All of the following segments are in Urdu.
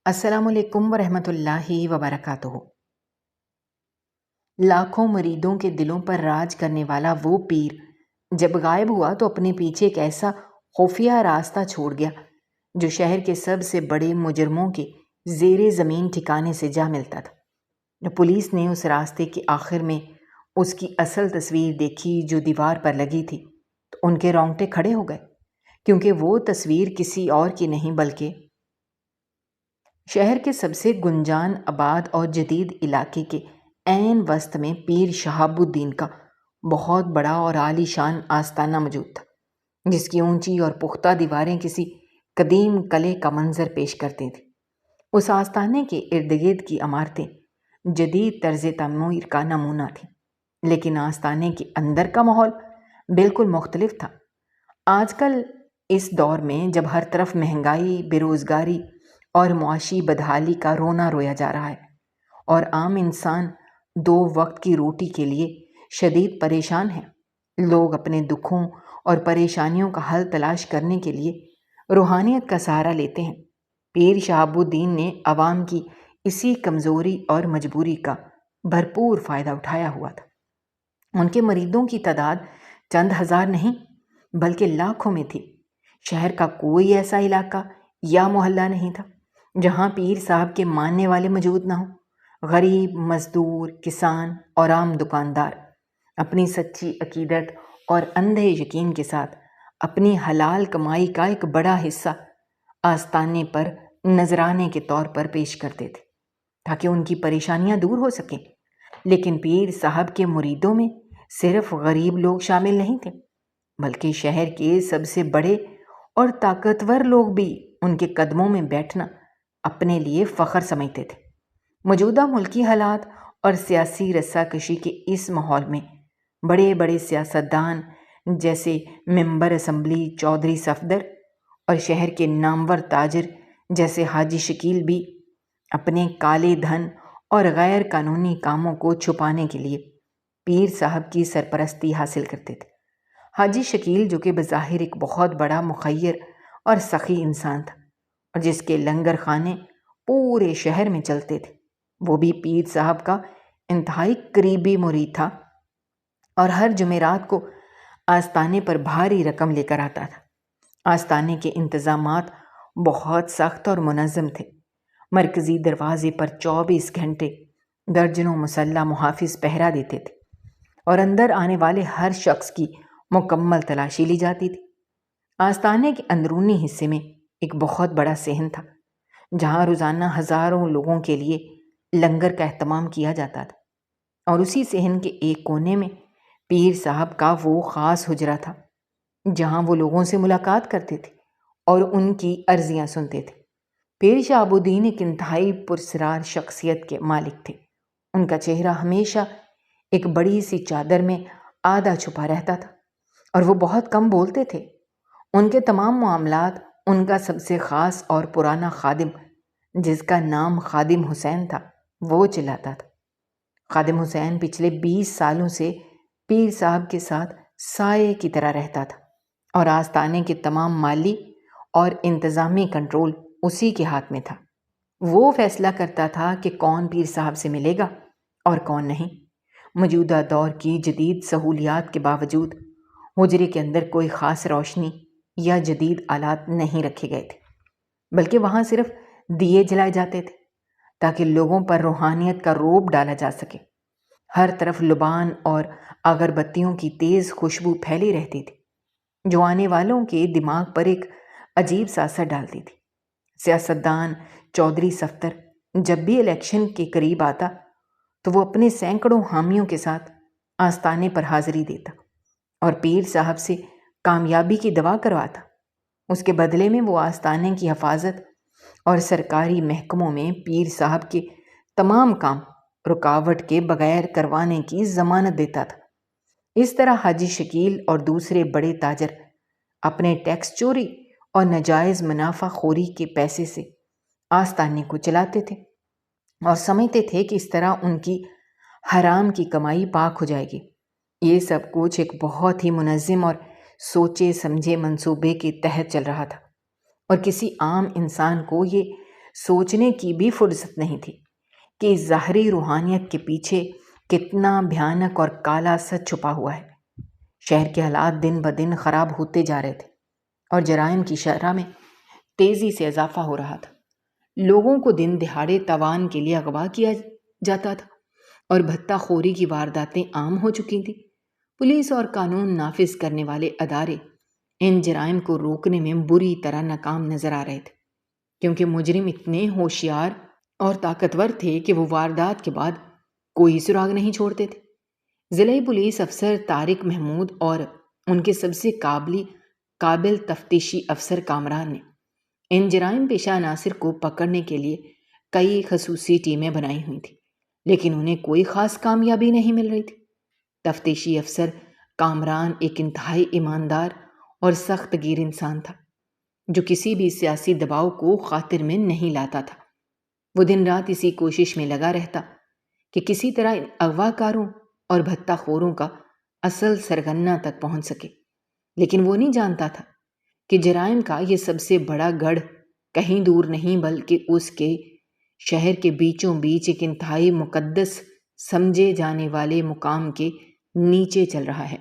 السلام علیکم ورحمۃ اللہ وبرکاتہ۔ لاکھوں مریدوں کے دلوں پر راج کرنے والا وہ پیر جب غائب ہوا تو اپنے پیچھے ایک ایسا خفیہ راستہ چھوڑ گیا جو شہر کے سب سے بڑے مجرموں کے زیر زمین ٹھکانے سے جا ملتا تھا۔ پولیس نے اس راستے کے آخر میں اس کی اصل تصویر دیکھی جو دیوار پر لگی تھی تو ان کے رونگٹے کھڑے ہو گئے، کیونکہ وہ تصویر کسی اور کی نہیں بلکہ شہر کے سب سے گنجان آباد اور جدید علاقے کے عین وسط میں پیر شہاب الدین کا بہت بڑا اور عالی شان آستانہ موجود تھا، جس کی اونچی اور پختہ دیواریں کسی قدیم قلعے کا منظر پیش کرتی تھیں۔ اس آستانے کے ارد گرد کی عمارتیں جدید طرز تعمیر کا نمونہ تھیں، لیکن آستانے کے اندر کا ماحول بالکل مختلف تھا۔ آج کل اس دور میں جب ہر طرف مہنگائی، بے روزگاری اور معاشی بدحالی کا رونا رویا جا رہا ہے اور عام انسان 2 وقت کی روٹی کے لیے شدید پریشان ہے، لوگ اپنے دکھوں اور پریشانیوں کا حل تلاش کرنے کے لیے روحانیت کا سہارا لیتے ہیں۔ پیر شہاب الدین نے عوام کی اسی کمزوری اور مجبوری کا بھرپور فائدہ اٹھایا ہوا تھا۔ ان کے مریدوں کی تعداد چند ہزار نہیں بلکہ لاکھوں میں تھی۔ شہر کا کوئی ایسا علاقہ یا محلہ نہیں تھا جہاں پیر صاحب کے ماننے والے موجود نہ ہوں۔ غریب، مزدور، کسان اور عام دکاندار اپنی سچی عقیدت اور اندھے یقین کے ساتھ اپنی حلال کمائی کا ایک بڑا حصہ آستانے پر نذرانے کے طور پر پیش کرتے تھے تاکہ ان کی پریشانیاں دور ہو سکیں۔ لیکن پیر صاحب کے مریدوں میں صرف غریب لوگ شامل نہیں تھے، بلکہ شہر کے سب سے بڑے اور طاقتور لوگ بھی ان کے قدموں میں بیٹھنا اپنے لیے فخر سمجھتے تھے۔ موجودہ ملکی حالات اور سیاسی رسا کشی کے اس ماحول میں بڑے بڑے سیاستدان جیسے ممبر اسمبلی چودھری صفدر اور شہر کے نامور تاجر جیسے حاجی شکیل بھی اپنے کالے دھن اور غیر قانونی کاموں کو چھپانے کے لیے پیر صاحب کی سرپرستی حاصل کرتے تھے۔ حاجی شکیل، جو کہ بظاہر ایک بہت بڑا مخیر اور سخی انسان تھا اور جس کے لنگر خانے پورے شہر میں چلتے تھے، وہ بھی پیر صاحب کا انتہائی قریبی مرید تھا اور ہر جمعرات کو آستانے پر بھاری رقم لے کر آتا تھا۔ آستانے کے انتظامات بہت سخت اور منظم تھے۔ مرکزی دروازے پر 24 گھنٹے درجنوں مسلح محافظ پہرا دیتے تھے اور اندر آنے والے ہر شخص کی مکمل تلاشی لی جاتی تھی۔ آستانے کے اندرونی حصے میں ایک بہت بڑا صحن تھا جہاں روزانہ ہزاروں لوگوں کے لیے لنگر کا اہتمام کیا جاتا تھا، اور اسی صحن کے ایک کونے میں پیر صاحب کا وہ خاص حجرہ تھا جہاں وہ لوگوں سے ملاقات کرتے تھے اور ان کی عرضیاں سنتے تھے۔ پیر شہاب الدین ایک انتہائی پراسرار شخصیت کے مالک تھے۔ ان کا چہرہ ہمیشہ ایک بڑی سی چادر میں آدھا چھپا رہتا تھا اور وہ بہت کم بولتے تھے۔ ان کے تمام معاملات ان کا سب سے خاص اور پرانا خادم، جس کا نام خادم حسین تھا، وہ چلاتا تھا۔ خادم حسین پچھلے 20 سالوں سے پیر صاحب کے ساتھ سائے کی طرح رہتا تھا اور آستانے کے تمام مالی اور انتظامی کنٹرول اسی کے ہاتھ میں تھا۔ وہ فیصلہ کرتا تھا کہ کون پیر صاحب سے ملے گا اور کون نہیں۔ موجودہ دور کی جدید سہولیات کے باوجود حجرے کے اندر کوئی خاص روشنی یا جدید آلات نہیں رکھے گئے تھے، بلکہ وہاں صرف دیے جلائے جاتے تھے تاکہ لوگوں پر روحانیت کا رعب ڈالا جا سکے۔ ہر طرف لبان اور اگربتیوں کی تیز خوشبو پھیلی رہتی تھی جو آنے والوں کے دماغ پر ایک عجیب سا اثر ڈالتی تھی۔ سیاستدان چودھری صفدر جب بھی الیکشن کے قریب آتا تو وہ اپنے سینکڑوں حامیوں کے ساتھ آستانے پر حاضری دیتا اور پیر صاحب سے کامیابی کی دعا کرواتا۔ اس کے بدلے میں وہ آستانے کی حفاظت اور سرکاری محکموں میں پیر صاحب کے تمام کام رکاوٹ کے بغیر کروانے کی ضمانت دیتا تھا۔ اس طرح حاجی شکیل اور دوسرے بڑے تاجر اپنے ٹیکس چوری اور ناجائز منافع خوری کے پیسے سے آستانے کو چلاتے تھے اور سمجھتے تھے کہ اس طرح ان کی حرام کی کمائی پاک ہو جائے گی۔ یہ سب کچھ ایک بہت ہی منظم اور سوچے سمجھے منصوبے کے تحت چل رہا تھا، اور کسی عام انسان کو یہ سوچنے کی بھی فرصت نہیں تھی کہ اس ظاہری روحانیت کے پیچھے کتنا بھیانک اور کالا سچ چھپا ہوا ہے۔ شہر کے حالات دن بدن خراب ہوتے جا رہے تھے اور جرائم کی شرح میں تیزی سے اضافہ ہو رہا تھا۔ لوگوں کو دن دہاڑے تاوان کے لیے اغوا کیا جاتا تھا اور بھتہ خوری کی وارداتیں عام ہو چکی تھیں۔ پولیس اور قانون نافذ کرنے والے ادارے ان جرائم کو روکنے میں بری طرح ناکام نظر آ رہے تھے، کیونکہ مجرم اتنے ہوشیار اور طاقتور تھے کہ وہ واردات کے بعد کوئی سراغ نہیں چھوڑتے تھے۔ ضلعی پولیس افسر طارق محمود اور ان کے سب سے قابل تفتیشی افسر کامران نے ان جرائم پیشہ عناصر کو پکڑنے کے لیے کئی خصوصی ٹیمیں بنائی ہوئی تھیں، لیکن انہیں کوئی خاص کامیابی نہیں مل رہی تھی۔ تفتیشی افسر کامران ایک انتہائی ایماندار اور سخت گیر انسان تھا، جو کسی بھی سیاسی دباؤ کو خاطر میں نہیں لاتا تھا۔ وہ دن رات اسی کوشش میں لگا رہتا کہ کسی طرح اغوا کاروں اور بھتہ خوروں کا اصل سرغنہ تک پہنچ سکے، لیکن وہ نہیں جانتا تھا کہ جرائم کا یہ سب سے بڑا گڑھ کہیں دور نہیں بلکہ اس کے شہر کے بیچوں بیچ ایک انتہائی مقدس سمجھے جانے والے مقام کے نیچے چل رہا ہے۔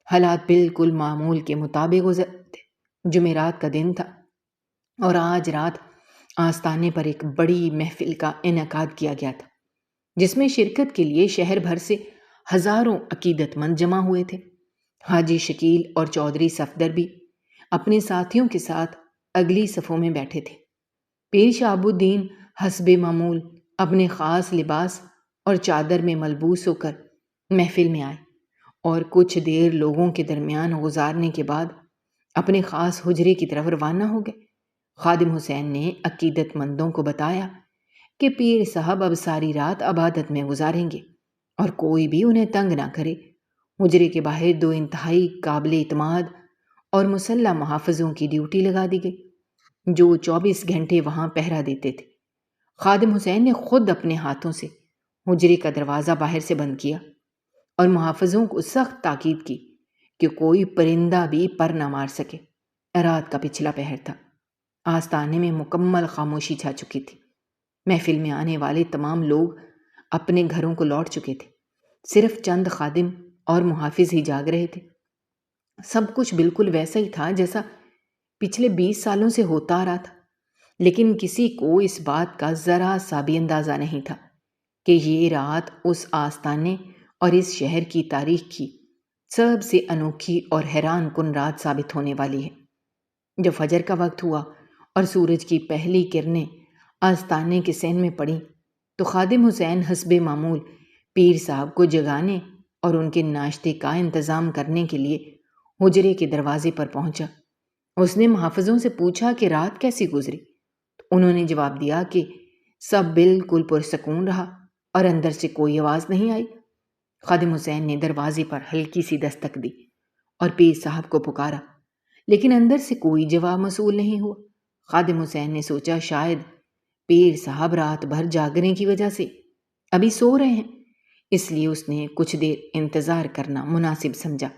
حالات بالکل معمول کے مطابق گزرتے۔ جمعرات کا دن تھا اور آج رات آستانے پر ایک بڑی محفل کا انعقاد کیا گیا تھا، جس میں شرکت کے لیے شہر بھر سے ہزاروں عقیدت مند جمع ہوئے تھے۔ حاجی شکیل اور چودھری صفدر بھی اپنے ساتھیوں کے ساتھ اگلی صفوں میں بیٹھے تھے۔ پیر شہاب الدین حسب معمول اپنے خاص لباس اور چادر میں ملبوس ہو کر محفل میں آئے اور کچھ دیر لوگوں کے درمیان گزارنے کے بعد اپنے خاص حجرے کی طرف روانہ ہو گئے۔ خادم حسین نے عقیدت مندوں کو بتایا کہ پیر صاحب اب ساری رات عبادت میں گزاریں گے اور کوئی بھی انہیں تنگ نہ کرے۔ حجرے کے باہر 2 انتہائی قابل اعتماد اور مسلح محافظوں کی ڈیوٹی لگا دی گئی، جو 24 گھنٹے وہاں پہرا دیتے تھے۔ خادم حسین نے خود اپنے ہاتھوں سے حجرے کا دروازہ باہر سے بند کیا اور محافظوں کو سخت تاکید کی کہ کوئی پرندہ بھی پر نہ مار سکے۔ رات کا پچھلا پہر تھا۔ آستانے میں مکمل خاموشی چھا چکی تھی۔ محفل میں آنے والے تمام لوگ اپنے گھروں کو لوٹ چکے تھے، صرف چند خادم اور محافظ ہی جاگ رہے تھے۔ سب کچھ بالکل ویسا ہی تھا جیسا پچھلے 20 سالوں سے ہوتا آ رہا تھا، لیکن کسی کو اس بات کا ذرا سا بھی اندازہ نہیں تھا کہ یہ رات اس آستانے اور اس شہر کی تاریخ کی سب سے انوکھی اور حیران کن رات ثابت ہونے والی ہے۔ جب فجر کا وقت ہوا اور سورج کی پہلی کرنیں آستانے کے صحن میں پڑیں تو خادم حسین حسب معمول پیر صاحب کو جگانے اور ان کے ناشتے کا انتظام کرنے کے لیے حجرے کے دروازے پر پہنچا۔ اس نے محافظوں سے پوچھا کہ رات کیسی گزری؟ انہوں نے جواب دیا کہ سب بالکل پرسکون رہا اور اندر سے کوئی آواز نہیں آئی۔ خادم حسین نے دروازے پر ہلکی سی دستک دی اور پیر صاحب کو پکارا، لیکن اندر سے کوئی جواب موصول نہیں ہوا۔ خادم حسین نے سوچا شاید پیر صاحب رات بھر جاگنے کی وجہ سے ابھی سو رہے ہیں، اس لیے اس نے کچھ دیر انتظار کرنا مناسب سمجھا۔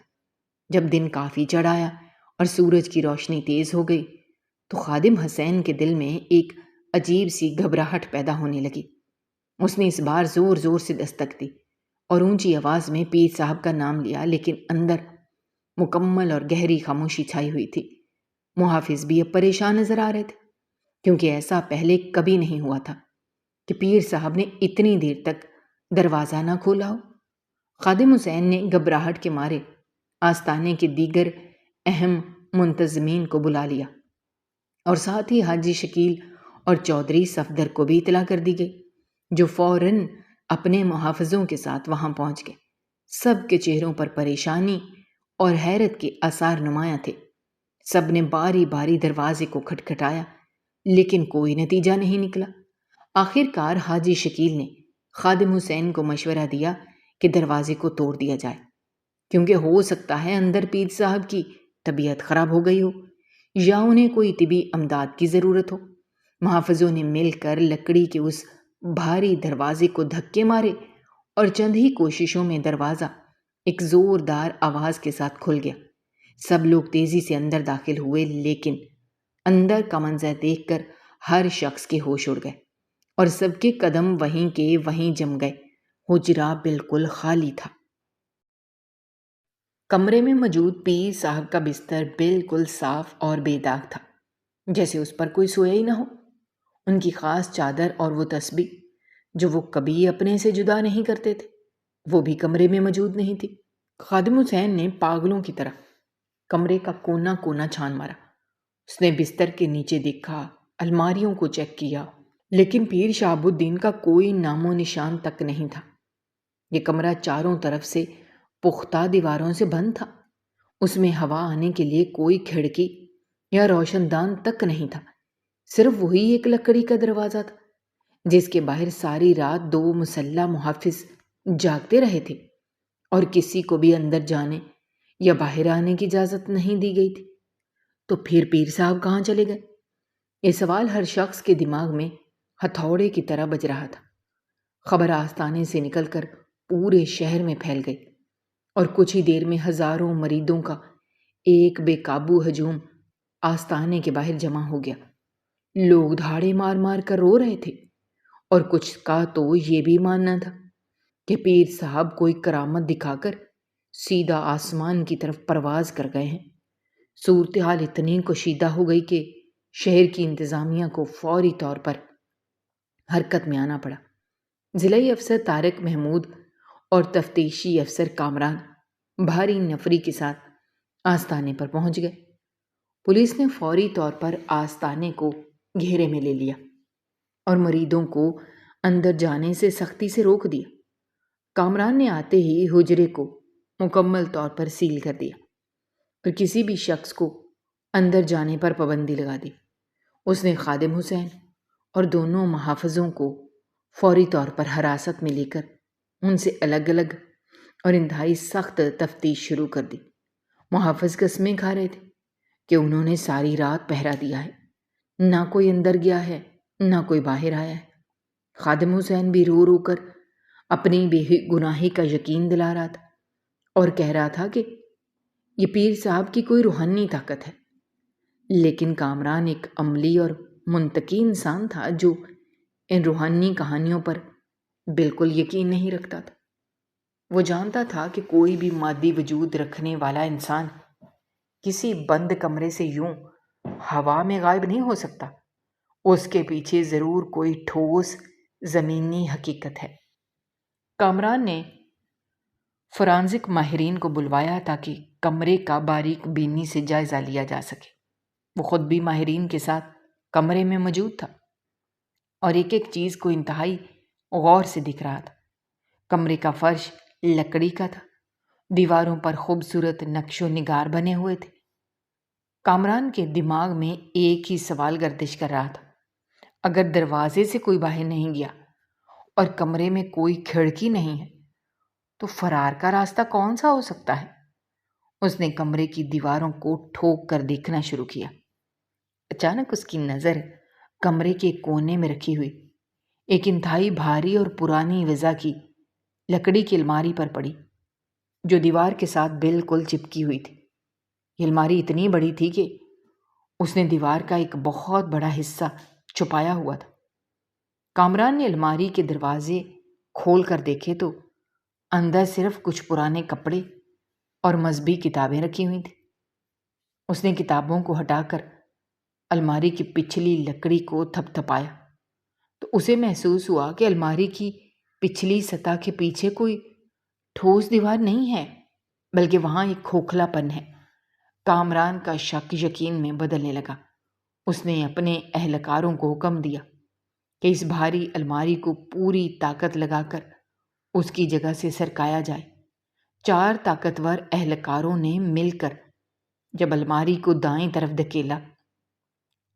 جب دن کافی چڑھ آیا اور سورج کی روشنی تیز ہو گئی تو خادم حسین کے دل میں ایک عجیب سی گھبراہٹ پیدا ہونے لگی۔ اس نے اس بار زور زور سے دستک دی اور اونچی آواز میں پیر صاحب کا نام لیا، لیکن اندر مکمل اور گہری خاموشی چھائی ہوئی تھی۔ محافظ بھی اب پریشان نظر آ رہے تھے، کیونکہ ایسا پہلے کبھی نہیں ہوا تھا کہ پیر صاحب نے اتنی دیر تک دروازہ نہ کھولا ہو۔ خادم حسین نے گھبراہٹ کے مارے آستانے کے دیگر اہم منتظمین کو بلا لیا اور ساتھ ہی حاجی شکیل اور چودھری صفدر کو بھی اطلاع کر دی گئی، جو فوراً اپنے محافظوں کے ساتھ وہاں پہنچ گئے۔ سب کے چہروں پر پریشانی اور حیرت کے آثار نمایاں تھے۔ سب نے باری باری دروازے کو کھٹکھٹایا، لیکن کوئی نتیجہ نہیں نکلا۔ آخر کار حاجی شکیل نے خادم حسین کو مشورہ دیا کہ دروازے کو توڑ دیا جائے، کیونکہ ہو سکتا ہے اندر پیر صاحب کی طبیعت خراب ہو گئی ہو یا انہیں کوئی طبی امداد کی ضرورت ہو۔ محافظوں نے مل کر لکڑی کے اس بھاری دروازے کو دھکے مارے اور چند ہی کوششوں میں دروازہ ایک زوردار آواز کے ساتھ کھل گیا۔ سب لوگ تیزی سے اندر داخل ہوئے، لیکن اندر کا منظر دیکھ کر ہر شخص کے ہوش اڑ گئے اور سب کے قدم وہیں کے وہیں جم گئے۔ حجرہ بالکل خالی تھا۔ کمرے میں موجود پیر صاحب کا بستر بالکل صاف اور بے داغ تھا، جیسے اس پر کوئی سویا ہی نہ ہو۔ ان کی خاص چادر اور وہ تسبیح جو وہ کبھی اپنے سے جدا نہیں کرتے تھے، وہ بھی کمرے میں موجود نہیں تھی۔ خادم حسین نے پاگلوں کی طرح کمرے کا کونا کونا چھان مارا۔ اس نے بستر کے نیچے دیکھا، الماریوں کو چیک کیا، لیکن پیر شہاب الدین کا کوئی نام و نشان تک نہیں تھا۔ یہ کمرہ چاروں طرف سے پختہ دیواروں سے بند تھا۔ اس میں ہوا آنے کے لیے کوئی کھڑکی یا روشن دان تک نہیں تھا، صرف وہی ایک لکڑی کا دروازہ تھا جس کے باہر ساری رات 2 مسلح محافظ جاگتے رہے تھے اور کسی کو بھی اندر جانے یا باہر آنے کی اجازت نہیں دی گئی تھی۔ تو پھر پیر صاحب کہاں چلے گئے؟ یہ سوال ہر شخص کے دماغ میں ہتھوڑے کی طرح بج رہا تھا۔ خبر آستانے سے نکل کر پورے شہر میں پھیل گئی اور کچھ ہی دیر میں ہزاروں مریدوں کا ایک بے قابو ہجوم آستانے کے باہر جمع ہو گیا۔ لوگ دھاڑے مار مار کر رو رہے تھے اور کچھ کا تو یہ بھی ماننا تھا کہ پیر صاحب کوئی کرامت دکھا کر سیدھا آسمان کی طرف پرواز کر گئے ہیں۔ صورتحال اتنی کشیدہ ہو گئی کہ شہر کی انتظامیہ کو فوری طور پر حرکت میں آنا پڑا۔ ضلعی افسر طارق محمود اور تفتیشی افسر کامران بھاری نفری کے ساتھ آستانے پر پہنچ گئے۔ پولیس نے فوری طور پر آستانے کو گھیرے میں لے لیا اور مریدوں کو اندر جانے سے سختی سے روک دیا۔ کامران نے آتے ہی حجرے کو مکمل طور پر سیل کر دیا اور کسی بھی شخص کو اندر جانے پر پابندی لگا دی۔ اس نے خادم حسین اور دونوں محافظوں کو فوری طور پر حراست میں لے کر ان سے الگ الگ اور انتہائی سخت تفتیش شروع کر دی۔ محافظ قسمیں کھا رہے تھے کہ انہوں نے ساری رات پہرا دیا ہے، نہ کوئی اندر گیا ہے نہ کوئی باہر آیا ہے۔ خادم حسین بھی رو رو کر اپنی بے گناہی کا یقین دلا رہا تھا اور کہہ رہا تھا کہ یہ پیر صاحب کی کوئی روحانی طاقت ہے۔ لیکن کامران ایک عملی اور منطقی انسان تھا جو ان روحانی کہانیوں پر بالکل یقین نہیں رکھتا تھا۔ وہ جانتا تھا کہ کوئی بھی مادی وجود رکھنے والا انسان کسی بند کمرے سے یوں ہوا میں غائب نہیں ہو سکتا، اس کے پیچھے ضرور کوئی ٹھوس زمینی حقیقت ہے۔ کامران نے فرانزک ماہرین کو بلوایا تاکہ کمرے کا باریک بینی سے جائزہ لیا جا سکے۔ وہ خود بھی ماہرین کے ساتھ کمرے میں موجود تھا اور ایک ایک چیز کو انتہائی غور سے دیکھ رہا تھا۔ کمرے کا فرش لکڑی کا تھا، دیواروں پر خوبصورت نقش و نگار بنے ہوئے تھے۔ کامران کے دماغ میں ایک ہی سوال گردش کر رہا تھا، اگر دروازے سے کوئی باہر نہیں گیا اور کمرے میں کوئی کھڑکی نہیں ہے تو فرار کا راستہ کون سا ہو سکتا ہے؟ اس نے کمرے کی دیواروں کو ٹھوک کر دیکھنا شروع کیا۔ اچانک اس کی نظر کمرے کے کونے میں رکھی ہوئی ایک انتہائی بھاری اور پرانی وضع کی لکڑی کی الماری پر پڑی جو دیوار کے ساتھ بالکل چپکی ہوئی تھی۔ یہ الماری اتنی بڑی تھی کہ اس نے دیوار کا ایک بہت بڑا حصہ چھپایا ہوا تھا۔ کامران نے الماری کے دروازے کھول کر دیکھے تو اندر صرف کچھ پرانے کپڑے اور مذہبی کتابیں رکھی ہوئی تھیں۔ اس نے کتابوں کو ہٹا کر الماری کی پچھلی لکڑی کو تھپ تھپایا تو اسے محسوس ہوا کہ الماری کی پچھلی سطح کے پیچھے کوئی ٹھوس دیوار نہیں ہے بلکہ وہاں ایک کھوکھلا پن ہے۔ کامران کا شک یقین میں بدلنے لگا۔ اس نے اپنے اہلکاروں کو حکم دیا کہ اس بھاری الماری کو پوری طاقت لگا کر اس کی جگہ سے سرکایا جائے۔ 4 طاقتور اہلکاروں نے مل کر جب الماری کو دائیں طرف دھکیلا،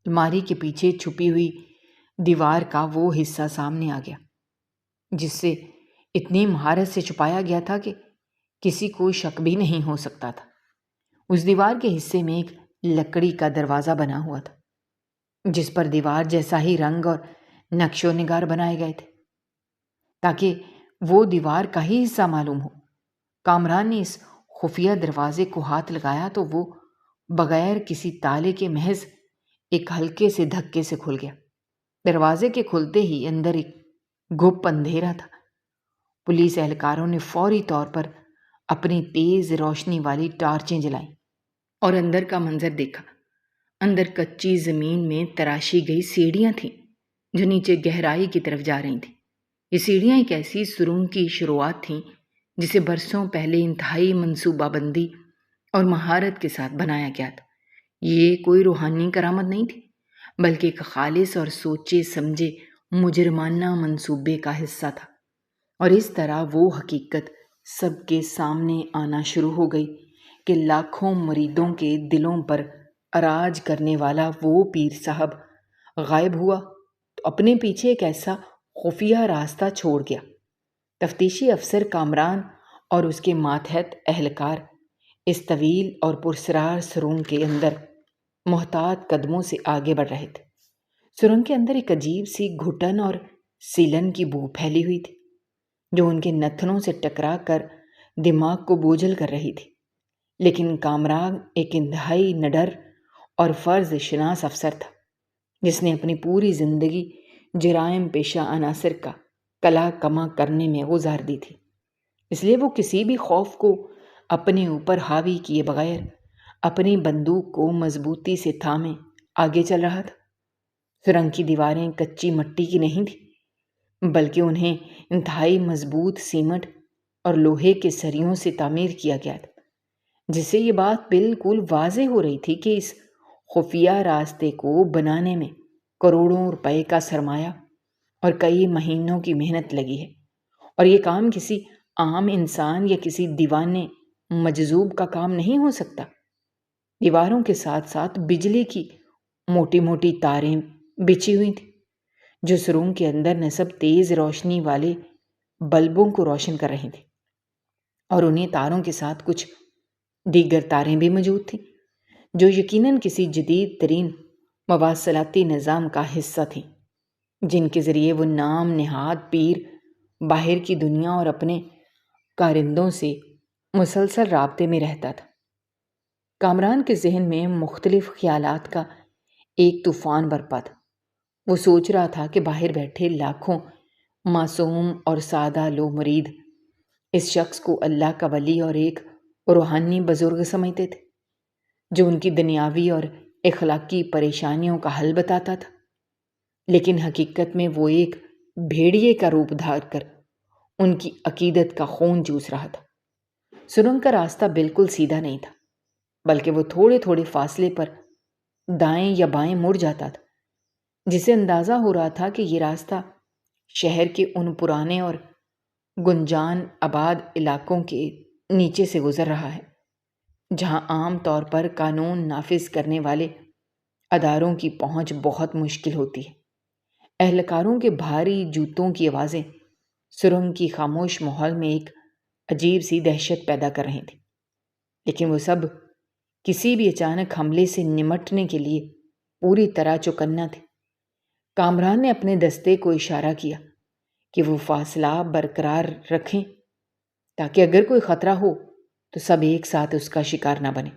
الماری کے پیچھے چھپی ہوئی دیوار کا وہ حصہ سامنے آ گیا جس سے اتنی مہارت سے چھپایا گیا تھا کہ کسی کو شک بھی نہیں ہو سکتا تھا۔ اس دیوار کے حصے میں ایک لکڑی کا دروازہ بنا ہوا تھا جس پر دیوار جیسا ہی رنگ اور نقش و نگار بنائے گئے تھے تاکہ وہ دیوار کا ہی حصہ معلوم ہو۔ کامران نے اس خفیہ دروازے کو ہاتھ لگایا تو وہ بغیر کسی تالے کے محض ایک ہلکے سے دھکے سے کھل گیا۔ دروازے کے کھلتے ہی اندر ایک گھپ اندھیرا تھا۔ پولیس اہلکاروں نے فوری طور پر اپنی تیز روشنی والی ٹارچیں جلائیں اور اندر کا منظر دیکھا۔ اندر کچی زمین میں تراشی گئی سیڑھیاں تھیں جو نیچے گہرائی کی طرف جا رہی تھیں۔ یہ سیڑھیاں ایک ایسی سرنگ کی شروعات تھیں جسے برسوں پہلے انتہائی منصوبہ بندی اور مہارت کے ساتھ بنایا گیا تھا۔ یہ کوئی روحانی کرامت نہیں تھی، بلکہ ایک خالص اور سوچے سمجھے مجرمانہ منصوبے کا حصہ تھا۔ اور اس طرح وہ حقیقت سب کے سامنے آنا شروع ہو گئی کہ لاکھوں مریدوں کے دلوں پر اراج کرنے والا وہ پیر صاحب غائب ہوا تو اپنے پیچھے ایک ایسا خفیہ راستہ چھوڑ گیا۔ تفتیشی افسر کامران اور اس کے ماتحت اہلکار اس طویل اور پرسرار سرنگ کے اندر محتاط قدموں سے آگے بڑھ رہے تھے۔ سرنگ کے اندر ایک عجیب سی گھٹن اور سیلن کی بو پھیلی ہوئی تھی جو ان کے نتنوں سے ٹکرا کر دماغ کو بوجھل کر رہی تھی، لیکن کامران ایک انتہائی نڈر اور فرض شناس افسر تھا جس نے اپنی پوری زندگی جرائم پیشہ عناصر کا کلا کما کرنے میں گزار دی تھی، اس لیے وہ کسی بھی خوف کو اپنے اوپر حاوی کیے بغیر اپنی بندوق کو مضبوطی سے تھامے آگے چل رہا تھا۔ سرنگ کی دیواریں کچی مٹی کی نہیں تھیں، بلکہ انہیں انتہائی مضبوط سیمنٹ اور لوہے کے سریوں سے تعمیر کیا گیا تھا، جس سے یہ بات بالکل واضح ہو رہی تھی کہ اس خفیہ راستے کو بنانے میں کروڑوں روپے کا سرمایہ اور کئی مہینوں کی محنت لگی ہے، اور یہ کام کسی عام انسان یا کسی دیوانے مجذوب کا کام نہیں ہو سکتا۔ دیواروں کے ساتھ ساتھ بجلی کی موٹی موٹی تاریں بچھی ہوئی تھیں جو سرنگ کے اندر نصب تیز روشنی والے بلبوں کو روشن کر رہی تھیں، اور انہیں تاروں کے ساتھ کچھ دیگر تاریں بھی موجود تھیں جو یقیناً کسی جدید ترین مواصلاتی نظام کا حصہ تھیں، جن کے ذریعے وہ نام نہاد پیر باہر کی دنیا اور اپنے کارندوں سے مسلسل رابطے میں رہتا تھا۔ کامران کے ذہن میں مختلف خیالات کا ایک طوفان برپا تھا۔ وہ سوچ رہا تھا کہ باہر بیٹھے لاکھوں معصوم اور سادہ لو مرید اس شخص کو اللہ کا ولی اور ایک روحانی بزرگ سمجھتے تھے جو ان کی دنیاوی اور اخلاقی پریشانیوں کا حل بتاتا تھا، لیکن حقیقت میں وہ ایک بھیڑیے کا روپ دھار کر ان کی عقیدت کا خون چوس رہا تھا۔ سرنگ کا راستہ بالکل سیدھا نہیں تھا، بلکہ وہ تھوڑے تھوڑے فاصلے پر دائیں یا بائیں مڑ جاتا تھا، جسے اندازہ ہو رہا تھا کہ یہ راستہ شہر کے ان پرانے اور گنجان آباد علاقوں کے نیچے سے گزر رہا ہے جہاں عام طور پر قانون نافذ کرنے والے اداروں کی پہنچ بہت مشکل ہوتی ہے۔ اہلکاروں کے بھاری جوتوں کی آوازیں سرنگ کی خاموش ماحول میں ایک عجیب سی دہشت پیدا کر رہی تھیں، لیکن وہ سب کسی بھی اچانک حملے سے نمٹنے کے لیے پوری طرح چوکنا تھے۔ کامران نے اپنے دستے کو اشارہ کیا کہ وہ فاصلہ برقرار رکھیں تاکہ اگر کوئی خطرہ ہو تو سب ایک ساتھ اس کا شکار نہ بنے۔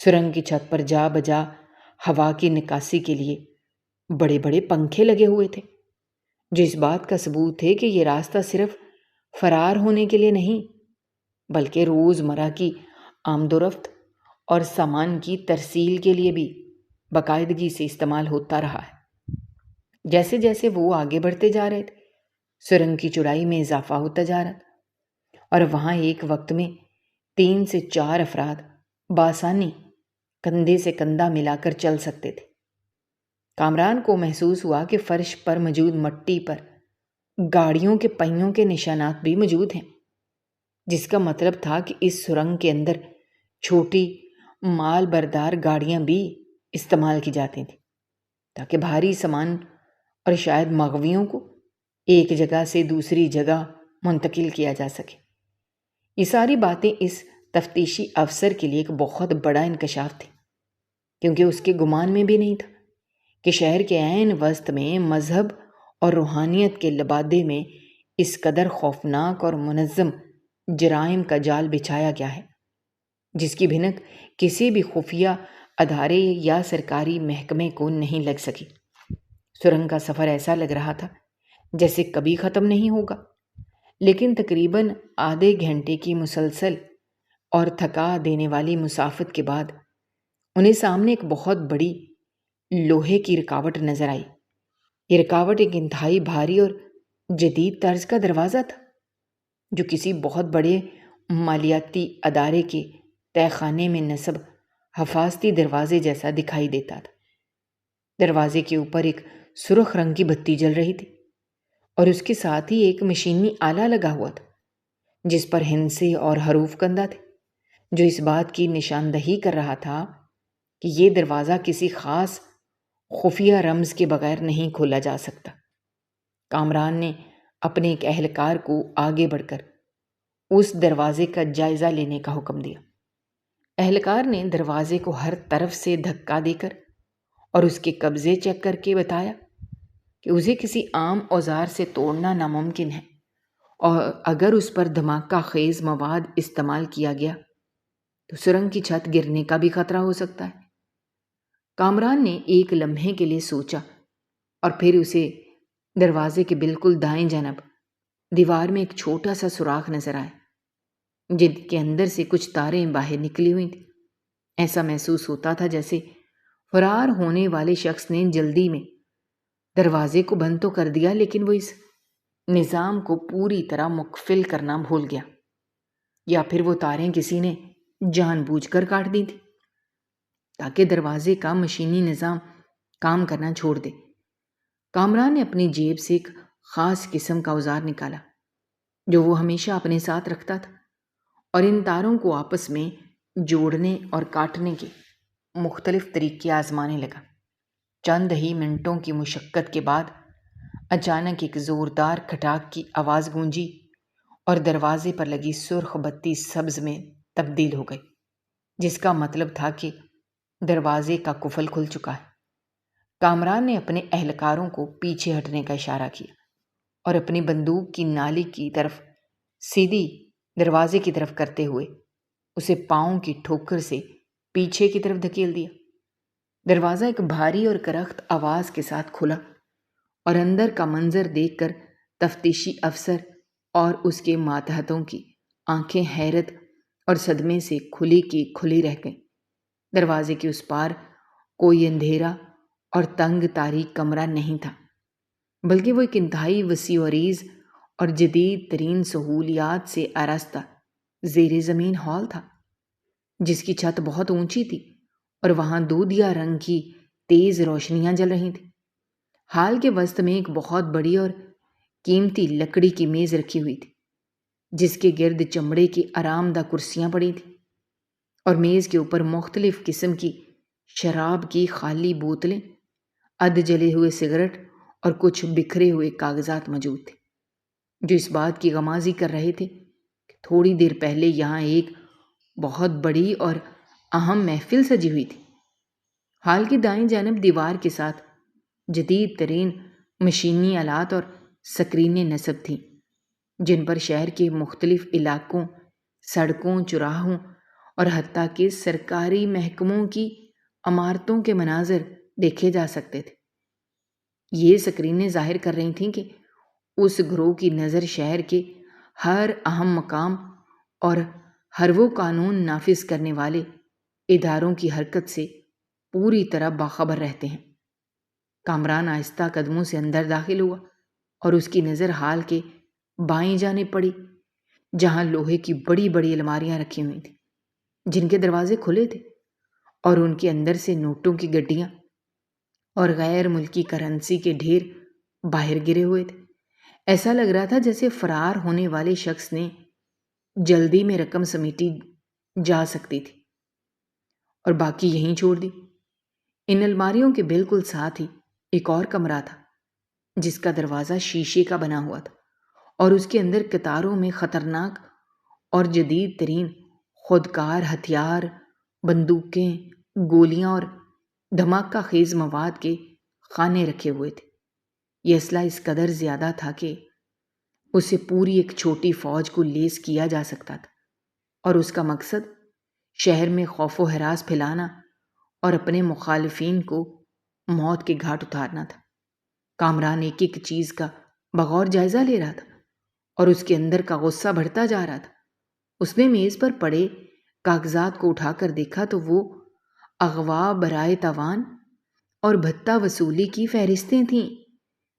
سرنگ کی چھت پر جا بجا ہوا کی نکاسی کے لیے بڑے بڑے پنکھے لگے ہوئے تھے جو اس بات کا ثبوت ہے کہ یہ راستہ صرف فرار ہونے کے لیے نہیں بلکہ روزمرہ کی آمد و رفت اور سامان کی ترسیل کے لیے بھی باقاعدگی سے استعمال ہوتا رہا ہے۔ جیسے جیسے وہ آگے بڑھتے جا رہے تھے، سرنگ کی چوڑائی میں اضافہ ہوتا جا رہا تھا، اور وہاں ایک وقت میں 3 سے 4 افراد بآسانی کندھے سے کندھا ملا کر چل سکتے تھے۔ کامران کو محسوس ہوا کہ فرش پر موجود مٹی پر گاڑیوں کے پہیوں کے نشانات بھی موجود ہیں، جس کا مطلب تھا کہ اس سرنگ کے اندر چھوٹی مال بردار گاڑیاں بھی استعمال کی جاتی تھیں تاکہ بھاری سامان اور شاید مغویوں کو ایک جگہ سے دوسری جگہ منتقل کیا جا سکے۔ یہ ساری باتیں اس تفتیشی افسر کے لیے ایک بہت بڑا انکشاف تھی، کیونکہ اس کے گمان میں بھی نہیں تھا کہ شہر کے عین وسط میں مذہب اور روحانیت کے لبادے میں اس قدر خوفناک اور منظم جرائم کا جال بچھایا گیا ہے جس کی بھنک کسی بھی خفیہ ادارے یا سرکاری محکمے کو نہیں لگ سکی۔ سرنگ کا سفر ایسا لگ رہا تھا جیسے کبھی ختم نہیں ہوگا، لیکن تقریباً آدھے گھنٹے کی مسلسل اور تھکا دینے والی مسافت کے بعد انہیں سامنے ایک بہت بڑی لوہے کی رکاوٹ نظر آئی۔ یہ رکاوٹ ایک انتہائی بھاری اور جدید طرز کا دروازہ تھا جو کسی بہت بڑے مالیاتی ادارے کے تہہ خانے میں نصب حفاظتی دروازے جیسا دکھائی دیتا تھا۔ دروازے کے اوپر ایک سرخ رنگ کی بتی جل رہی تھی اور اس کے ساتھ ہی ایک مشینی آلہ لگا ہوا تھا جس پر ہندسے اور حروف کندہ تھے، جو اس بات کی نشاندہی کر رہا تھا کہ یہ دروازہ کسی خاص خفیہ رمز کے بغیر نہیں کھولا جا سکتا۔ کامران نے اپنے ایک اہلکار کو آگے بڑھ کر اس دروازے کا جائزہ لینے کا حکم دیا۔ اہلکار نے دروازے کو ہر طرف سے دھکا دے کر اور اس کے قبضے چیک کر کے بتایا کہ اسے کسی عام اوزار سے توڑنا ناممکن ہے، اور اگر اس پر دھماکہ خیز مواد استعمال کیا گیا تو سرنگ کی چھت گرنے کا بھی خطرہ ہو سکتا ہے۔ کامران نے ایک لمحے کے لیے سوچا اور پھر اسے دروازے کے بالکل دائیں جانب دیوار میں ایک چھوٹا سا سوراخ نظر آیا جن کے اندر سے کچھ تاریں باہر نکلی ہوئی تھیں۔ ایسا محسوس ہوتا تھا جیسے فرار ہونے والے شخص نے جلدی میں دروازے کو بند تو کر دیا، لیکن وہ اس نظام کو پوری طرح مقفل کرنا بھول گیا، یا پھر وہ تاریں کسی نے جان بوجھ کر کاٹ دی تھی تاکہ دروازے کا مشینی نظام کام کرنا چھوڑ دے۔ کامران نے اپنی جیب سے ایک خاص قسم کا اوزار نکالا جو وہ ہمیشہ اپنے ساتھ رکھتا تھا، اور ان تاروں کو آپس میں جوڑنے اور کاٹنے کے مختلف طریقے آزمانے لگا۔ چند ہی منٹوں کی مشقت کے بعد اچانک ایک زوردار کھٹاک کی آواز گونجی اور دروازے پر لگی سرخ بتی سبز میں تبدیل ہو گئی، جس کا مطلب تھا کہ دروازے کا قفل کھل چکا ہے۔ کامران نے اپنے اہلکاروں کو پیچھے ہٹنے کا اشارہ کیا اور اپنی بندوق کی نالی کی طرف سیدھی دروازے کی طرف کرتے ہوئے اسے پاؤں کی ٹھوکر سے پیچھے کی طرف دھکیل دیا۔ دروازہ ایک بھاری اور کرخت آواز کے ساتھ کھلا اور اندر کا منظر دیکھ کر تفتیشی افسر اور اس کے ماتحتوں کی آنکھیں حیرت اور صدمے سے کھلی کی کھلی رہ گئیں۔ دروازے کے اس پار کوئی اندھیرا اور تنگ تاریک کمرہ نہیں تھا، بلکہ وہ ایک انتہائی وسیع و عریض اور جدید ترین سہولیات سے آراستہ زیر زمین ہال تھا، جس کی چھت بہت اونچی تھی اور وہاں دودھیا رنگ کی تیز روشنیاں جل رہی تھیں۔ ہال کے وسط میں ایک بہت بڑی اور قیمتی لکڑی کی میز رکھی ہوئی تھی جس کے گرد چمڑے کی آرام دہ کرسیاں پڑی تھیں، اور میز کے اوپر مختلف قسم کی شراب کی خالی بوتلیں، ادھ جلے ہوئے سگریٹ اور کچھ بکھرے ہوئے کاغذات موجود تھے جو اس بات کی غمازی کر رہے تھے کہ تھوڑی دیر پہلے یہاں ایک بہت بڑی اور اہم محفل سجی ہوئی تھی۔ ہال کی دائیں جانب دیوار کے ساتھ جدید ترین مشینی آلات اور سکرینیں نصب تھیں جن پر شہر کے مختلف علاقوں، سڑکوں، چوراہوں اور حتیٰ کہ سرکاری محکموں کی عمارتوں کے مناظر دیکھے جا سکتے تھے۔ یہ سکرینیں ظاہر کر رہی تھیں کہ اس گروہ کی نظر شہر کے ہر اہم مقام اور ہر وہ قانون نافذ کرنے والے اداروں کی حرکت سے پوری طرح باخبر رہتے ہیں۔ کامران آہستہ قدموں سے اندر داخل ہوا اور اس کی نظر ہال کے بائیں جانب پڑی جہاں لوہے کی بڑی بڑی الماریاں رکھی ہوئی تھیں جن کے دروازے کھلے تھے اور ان کے اندر سے نوٹوں کی گڈیاں اور غیر ملکی کرنسی کے ڈھیر باہر گرے ہوئے تھے۔ ایسا لگ رہا تھا جیسے فرار ہونے والے شخص نے جلدی میں رقم سمیٹی جا سکتی تھی اور باقی یہیں چھوڑ دی۔ ان الماریوں کے بالکل ساتھ ہی ایک اور کمرہ تھا جس کا دروازہ شیشے کا بنا ہوا تھا اور اس کے اندر قطاروں میں خطرناک اور جدید ترین خودکار ہتھیار، بندوقیں، گولیاں اور دھماکہ خیز مواد کے خانے رکھے ہوئے تھے۔ یہ اسلحہ اس قدر زیادہ تھا کہ اسے پوری ایک چھوٹی فوج کو لیس کیا جا سکتا تھا، اور اس کا مقصد شہر میں خوف و ہراس پھیلانا اور اپنے مخالفین کو موت کے گھاٹ اتارنا تھا۔ کامران ایک ایک چیز کا بغور جائزہ لے رہا تھا اور اس کے اندر کا غصہ بڑھتا جا رہا تھا۔ اس نے میز پر پڑے کاغذات کو اٹھا کر دیکھا تو وہ اغوا برائے تاوان اور بھتہ وصولی کی فہرستیں تھیں،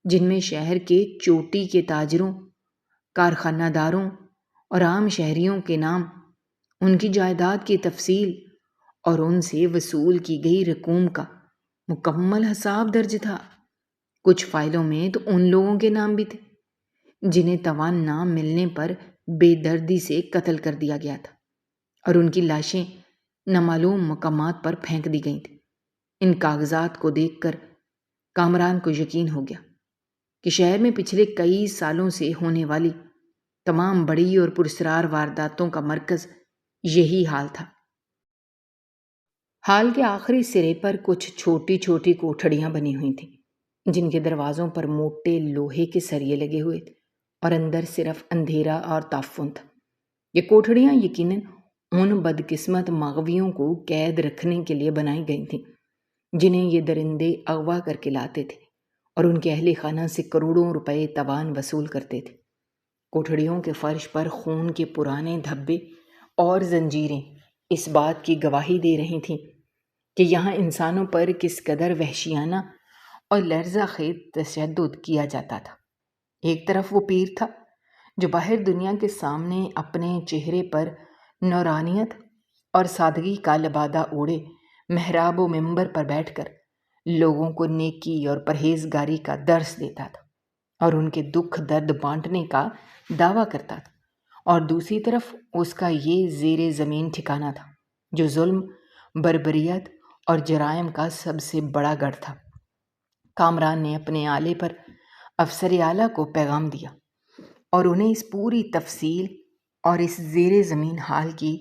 جن میں شہر کے چوٹی کے تاجروں، کارخانہ داروں اور عام شہریوں کے نام، ان کی جائیداد کی تفصیل اور ان سے وصول کی گئی رقوم کا مکمل حساب درج تھا۔ کچھ فائلوں میں تو ان لوگوں کے نام بھی تھے جنہیں توان نہ ملنے پر بے دردی سے قتل کر دیا گیا تھا اور ان کی لاشیں نامعلوم مقامات پر پھینک دی گئی تھیں۔ ان کاغذات کو دیکھ کر کامران کو یقین ہو گیا کہ شہر میں پچھلے کئی سالوں سے ہونے والی تمام بڑی اور پراسرار وارداتوں کا مرکز یہی حال تھا۔ حال کے آخری سرے پر کچھ چھوٹی چھوٹی کوٹھڑیاں بنی ہوئی تھیں، جن کے دروازوں پر موٹے لوہے کے سریے لگے ہوئے تھے اور اندر صرف اندھیرا اور تعفن تھا۔ یہ کوٹھڑیاں یقیناً ان بدقسمت مغویوں کو قید رکھنے کے لیے بنائی گئی تھیں جنہیں یہ درندے اغوا کر کے لاتے تھے اور ان کے اہل خانہ سے کروڑوں روپے توان وصول کرتے تھے۔ کوٹھڑیوں کے فرش پر خون کے پرانے دھبے اور زنجیریں اس بات کی گواہی دے رہی تھیں کہ یہاں انسانوں پر کس قدر وحشیانہ اور لرزہ خیز تشدد کیا جاتا تھا۔ ایک طرف وہ پیر تھا جو باہر دنیا کے سامنے اپنے چہرے پر نورانیت اور سادگی کا لبادہ اوڑھے محراب و منبر پر بیٹھ کر لوگوں کو نیکی اور پرہیزگاری کا درس دیتا تھا اور ان کے دکھ درد بانٹنے کا دعویٰ کرتا تھا، اور دوسری طرف اس کا یہ زیر زمین ٹھکانہ تھا جو ظلم، بربریت اور جرائم کا سب سے بڑا گڑھ تھا۔ کامران نے اپنے آلے پر افسر اعلیٰ کو پیغام دیا اور انہیں اس پوری تفصیل اور اس زیر زمین حال کی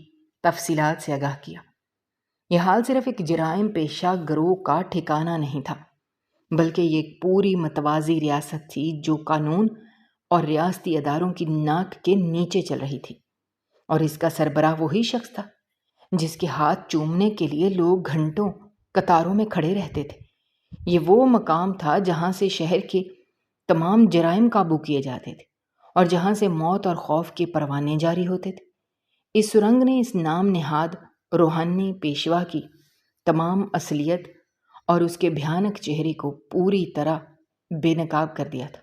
تفصیلات سے آگاہ کیا۔ یہ حال صرف ایک جرائم پیشہ گروہ کا ٹھکانہ نہیں تھا، بلکہ یہ ایک پوری متوازی ریاست تھی جو قانون اور ریاستی اداروں کی ناک کے نیچے چل رہی تھی، اور اس کا سربراہ وہی شخص تھا جس کے ہاتھ چومنے کے لیے لوگ گھنٹوں قطاروں میں کھڑے رہتے تھے۔ یہ وہ مقام تھا جہاں سے شہر کے تمام جرائم قابو کیے جاتے تھے اور جہاں سے موت اور خوف کے پروانے جاری ہوتے تھے۔ اس سرنگ نے اس نام نہاد روحانی پیشوا کی تمام اصلیت اور اس کے بھیانک چہرے کو پوری طرح بے نقاب کر دیا تھا۔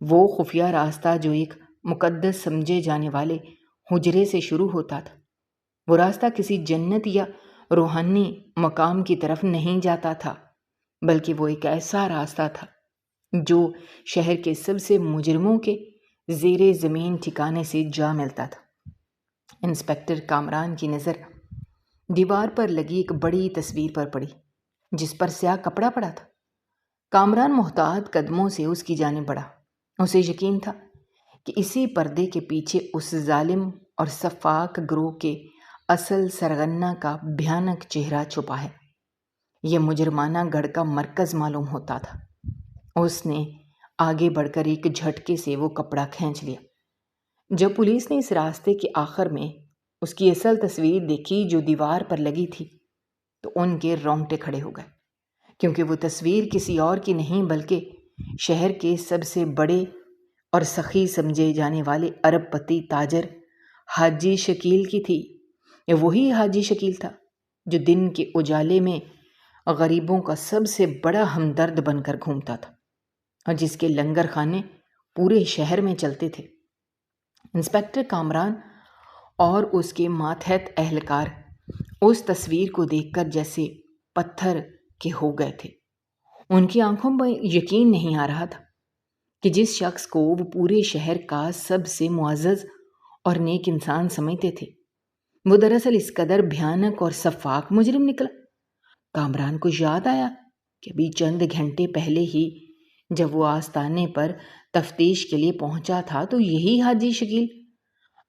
وہ خفیہ راستہ جو ایک مقدس سمجھے جانے والے حجرے سے شروع ہوتا تھا، وہ راستہ کسی جنت یا روحانی مقام کی طرف نہیں جاتا تھا، بلکہ وہ ایک ایسا راستہ تھا جو شہر کے سب سے مجرموں کے زیر زمین ٹھکانے سے جا ملتا تھا۔ انسپکٹر کامران کی نظر دیوار پر لگی ایک بڑی تصویر پر پڑی جس پر سیاہ کپڑا پڑا تھا۔ کامران محتاط قدموں سے اس کی جانب بڑھا۔ اسے یقین تھا کہ اسی پردے کے پیچھے اس ظالم اور سفاک گروہ کے اصل سرغنہ کا بھیانک چہرہ چھپا ہے۔ یہ مجرمانہ گڑھ کا مرکز معلوم ہوتا تھا۔ اس نے آگے بڑھ کر ایک جھٹکے سے وہ کپڑا کھینچ لیا۔ جب پولیس نے اس راستے کے آخر میں اس کی اصل تصویر دیکھی جو دیوار پر لگی تھی تو ان کے رونگٹے کھڑے ہو گئے، کیونکہ وہ تصویر کسی اور کی نہیں بلکہ شہر کے سب سے بڑے اور سخی سمجھے جانے والے ارب پتی تاجر حاجی شکیل کی تھی۔ یہ وہی حاجی شکیل تھا جو دن کے اجالے میں غریبوں کا سب سے بڑا ہمدرد بن کر گھومتا تھا اور جس کے لنگر خانے پورے شہر میں چلتے تھے۔ انسپکٹر کامران اور اس کے ماتحت اہلکار اس تصویر کو دیکھ کر جیسے پتھر کے ہو گئے تھے۔ ان کی آنکھوں میں یقین نہیں آ رہا تھا کہ جس شخص کو وہ پورے شہر کا سب سے معزز اور نیک انسان سمجھتے تھے، وہ دراصل اس قدر بھیانک اور سفاک مجرم نکلا۔ کامران کو یاد آیا کہ ابھی چند گھنٹے پہلے ہی جب وہ آستانے پر تفتیش کے لیے پہنچا تھا تو یہی حاجی شکیل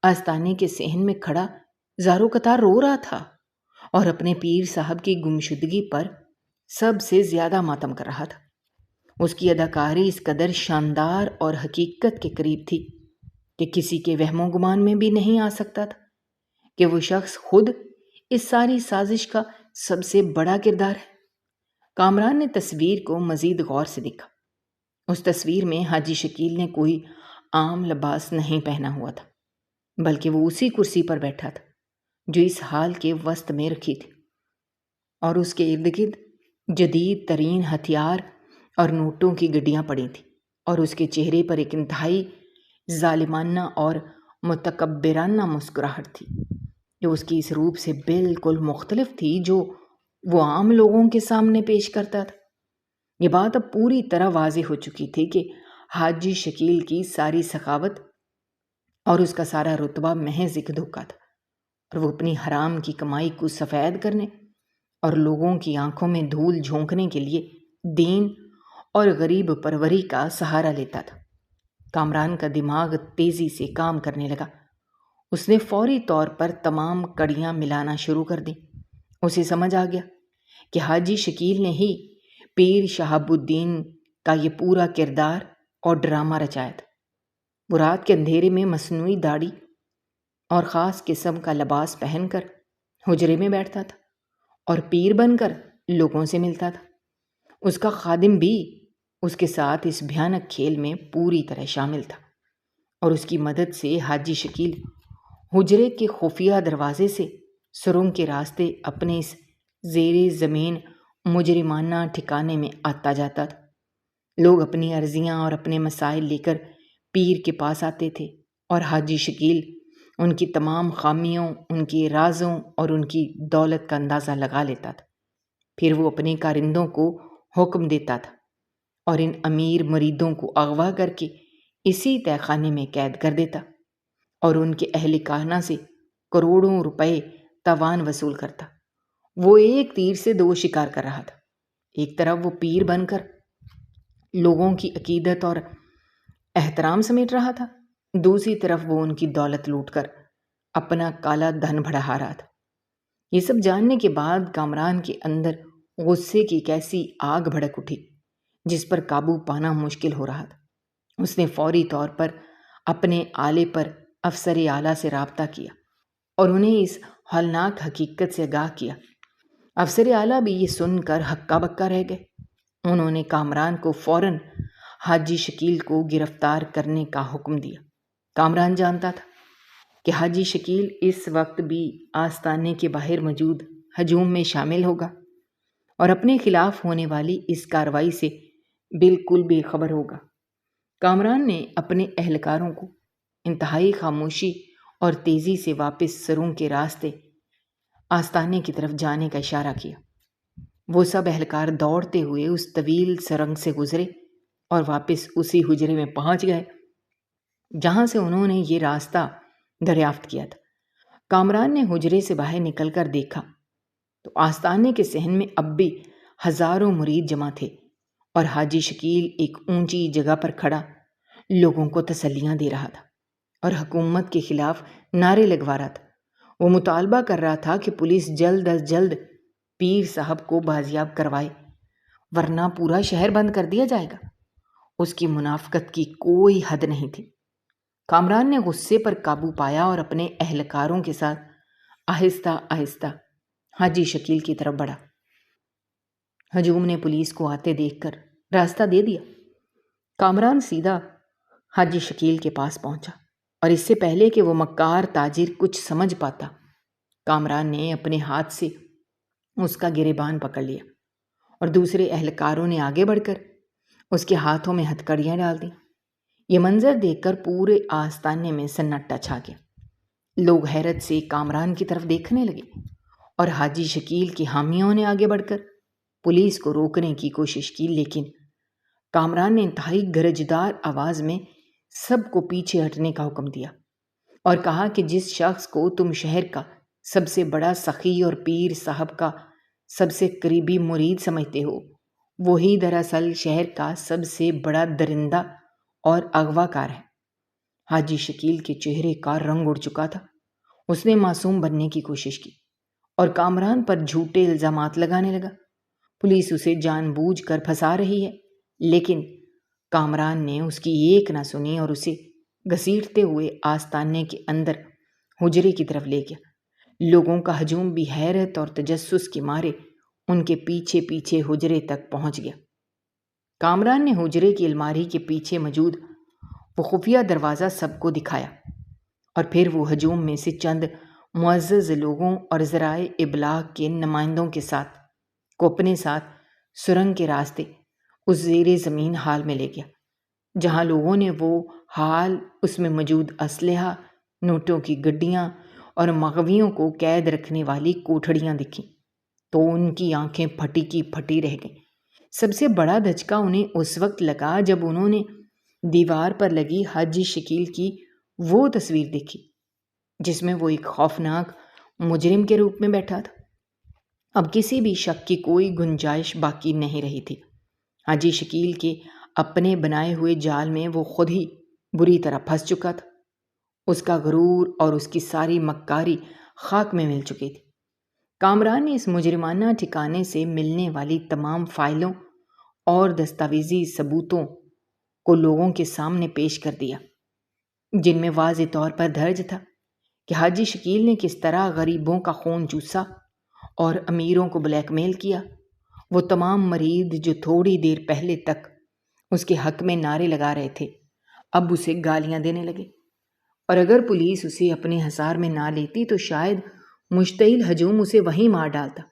آستانے کے صحن میں کھڑا زارو قطار رو رہا تھا اور اپنے پیر صاحب کی گمشدگی پر سب سے زیادہ ماتم کر رہا تھا۔ اس کی اداکاری اس قدر شاندار اور حقیقت کے قریب تھی کہ کسی کے وہم و گمان میں بھی نہیں آ سکتا تھا کہ وہ شخص خود اس ساری سازش کا سب سے بڑا کردار ہے۔ کامران نے تصویر کو مزید غور سے دیکھا۔ اس تصویر میں حاجی شکیل نے کوئی عام لباس نہیں پہنا ہوا تھا، بلکہ وہ اسی کرسی پر بیٹھا تھا جو اس حال کے وسط میں رکھی تھی، اور اس کے ارد گرد جدید ترین ہتھیار اور نوٹوں کی گڈیاں پڑی تھیں، اور اس کے چہرے پر ایک انتہائی ظالمانہ اور متکبرانہ مسکراہٹ تھی جو اس کی اس روپ سے بالکل مختلف تھی جو وہ عام لوگوں کے سامنے پیش کرتا تھا۔ یہ بات اب پوری طرح واضح ہو چکی تھی کہ حاجی شکیل کی ساری سخاوت اور اس کا سارا رتبہ محض ایک دھوکہ تھا، اور وہ اپنی حرام کی کمائی کو سفید کرنے اور لوگوں کی آنکھوں میں دھول جھونکنے کے لیے دین اور غریب پروری کا سہارا لیتا تھا۔ کامران کا دماغ تیزی سے کام کرنے لگا۔ اس نے فوری طور پر تمام کڑیاں ملانا شروع کر دیں۔ اسے سمجھ آ گیا کہ حاجی شکیل نے ہی پیر شہاب الدین کا یہ پورا کردار اور ڈرامہ رچایا تھا۔ وہ رات کے اندھیرے میں مصنوعی داڑھی اور خاص قسم کا لباس پہن کر حجرے میں بیٹھتا تھا اور پیر بن کر لوگوں سے ملتا تھا۔ اس کا خادم بھی اس کے ساتھ اس بھیانک کھیل میں پوری طرح شامل تھا، اور اس کی مدد سے حاجی شکیل حجرے کے خفیہ دروازے سے سرنگ کے راستے اپنے اس زیر زمین مجرمانہ ٹھکانے میں آتا جاتا تھا۔ لوگ اپنی عرضیاں اور اپنے مسائل لے کر پیر کے پاس آتے تھے، اور حاجی شکیل ان کی تمام خامیوں، ان کے رازوں اور ان کی دولت کا اندازہ لگا لیتا تھا۔ پھر وہ اپنے کارندوں کو حکم دیتا تھا اور ان امیر مریدوں کو اغوا کر کے اسی تہہ خانے میں قید کر دیتا اور ان کے اہل خانہ سے کروڑوں روپے تاوان وصول کرتا۔ وہ ایک تیر سے دو شکار کر رہا تھا۔ ایک طرف وہ پیر بن کر لوگوں کی عقیدت اور احترام سمیٹ رہا تھا، دوسری طرف وہ ان کی دولت لوٹ کر اپنا کالا دھن بڑھا رہا تھا۔ یہ سب جاننے کے بعد کامران کے اندر غصے کی ایک ایسی آگ بھڑک اٹھی جس پر قابو پانا مشکل ہو رہا تھا۔ اس نے فوری طور پر اپنے آلے پر افسر اعلیٰ سے رابطہ کیا اور انہیں اس ہولناک حقیقت سے آگاہ کیا۔ افسر اعلیٰ بھی یہ سن کر ہکا بکا رہ گئے۔ انہوں نے کامران کو فوراً حاجی شکیل کو گرفتار کرنے کا حکم دیا۔ کامران جانتا تھا کہ حاجی شکیل اس وقت بھی آستانے کے باہر موجود ہجوم میں شامل ہوگا اور اپنے خلاف ہونے والی اس کارروائی سے بالکل بے خبر ہوگا۔ کامران نے اپنے اہلکاروں کو انتہائی خاموشی اور تیزی سے واپس سروں کے راستے آستانے کی طرف جانے کا اشارہ کیا۔ وہ سب اہلکار دوڑتے ہوئے اس طویل سرنگ سے گزرے اور واپس اسی حجرے میں پہنچ گئے جہاں سے انہوں نے یہ راستہ دریافت کیا تھا۔ کامران نے حجرے سے باہر نکل کر دیکھا تو آستانے کے صحن میں اب بھی ہزاروں مرید جمع تھے، اور حاجی شکیل ایک اونچی جگہ پر کھڑا لوگوں کو تسلیاں دے رہا تھا اور حکومت کے خلاف نعرے لگوا رہا تھا۔ وہ مطالبہ کر رہا تھا کہ پولیس جلد از جلد پیر صاحب کو بازیاب کروائے، ورنہ پورا شہر بند کر دیا جائے گا۔ اس کی منافقت کی کوئی حد نہیں تھی۔ کامران نے غصے پر قابو پایا اور اپنے اہلکاروں کے ساتھ آہستہ آہستہ حاجی شکیل کی طرف بڑھا۔ ہجوم نے پولیس کو آتے دیکھ کر راستہ دے دیا۔ کامران سیدھا حاجی شکیل کے پاس پہنچا، اور اس سے پہلے کہ وہ مکار تاجر کچھ سمجھ پاتا، کامران نے اپنے ہاتھ سے اس کا گریبان پکڑ لیا، اور دوسرے اہلکاروں نے آگے بڑھ کر اس کے ہاتھوں میں ہتھکڑیاں ڈال دیں۔ یہ منظر دیکھ کر پورے آستانے میں سناٹا چھا گیا۔ لوگ حیرت سے کامران کی طرف دیکھنے لگے، اور حاجی شکیل کے حامیوں نے آگے بڑھ کر پولیس کو روکنے کی کوشش کی، لیکن کامران نے انتہائی گرجدار آواز میں سب کو پیچھے ہٹنے کا حکم دیا اور کہا کہ جس شخص کو تم شہر کا سب سے بڑا سخی اور پیر صاحب کا سب سے قریبی مرید سمجھتے ہو، وہی دراصل شہر کا سب سے بڑا درندہ اور اغوا کار ہے۔ حاجی شکیل کے چہرے کا رنگ اڑ چکا تھا۔ اس نے معصوم بننے کی کوشش کی اور کامران پر جھوٹے الزامات لگانے لگا۔ پولیس اسے جان بوجھ کر پھنسا رہی ہے، لیکن کامران نے اس کی ایک نہ سنی اور اسے گھسیٹتے ہوئے آستانے کے اندر حجرے کی طرف لے گیا۔ لوگوں کا ہجوم بھی حیرت اور تجسس کے مارے ان کے پیچھے پیچھے حجرے تک پہنچ گیا۔ کامران نے حجرے کی الماری کے پیچھے موجود وہ خفیہ دروازہ سب کو دکھایا اور پھر وہ ہجوم میں سے چند معزز لوگوں اور ذرائع ابلاغ کے نمائندوں کے ساتھ کو اپنے ساتھ سرنگ کے راستے اس زیر زمین حال میں لے گیا، جہاں لوگوں نے وہ حال، اس میں موجود اسلحہ، نوٹوں کی گڈیاں اور مغویوں کو قید رکھنے والی کوٹھڑیاں دیکھیں تو ان کی آنکھیں پھٹی کی پھٹی رہ گئیں۔ سب سے بڑا دھچکا انہیں اس وقت لگا جب انہوں نے دیوار پر لگی حاجی شکیل کی وہ تصویر دیکھی جس میں وہ ایک خوفناک مجرم کے روپ میں بیٹھا تھا۔ اب کسی بھی شک کی کوئی گنجائش باقی نہیں رہی تھی۔ حاجی شکیل کے اپنے بنائے ہوئے جال میں وہ خود ہی بری طرح پھنس چکا تھا۔ اس کا غرور اور اس کی ساری مکاری خاک میں مل چکی تھی۔ کامران نے اس مجرمانہ ٹھکانے سے ملنے والی تمام فائلوں اور دستاویزی ثبوتوں کو لوگوں کے سامنے پیش کر دیا، جن میں واضح طور پر درج تھا کہ حاجی شکیل نے کس طرح غریبوں کا خون چوسا اور امیروں کو بلیک میل کیا۔ وہ تمام مرید جو تھوڑی دیر پہلے تک اس کے حق میں نعرے لگا رہے تھے اب اسے گالیاں دینے لگے، اور اگر پولیس اسے اپنے حصار میں نہ لیتی تو شاید مشتعل ہجوم اسے وہیں مار ڈالتا۔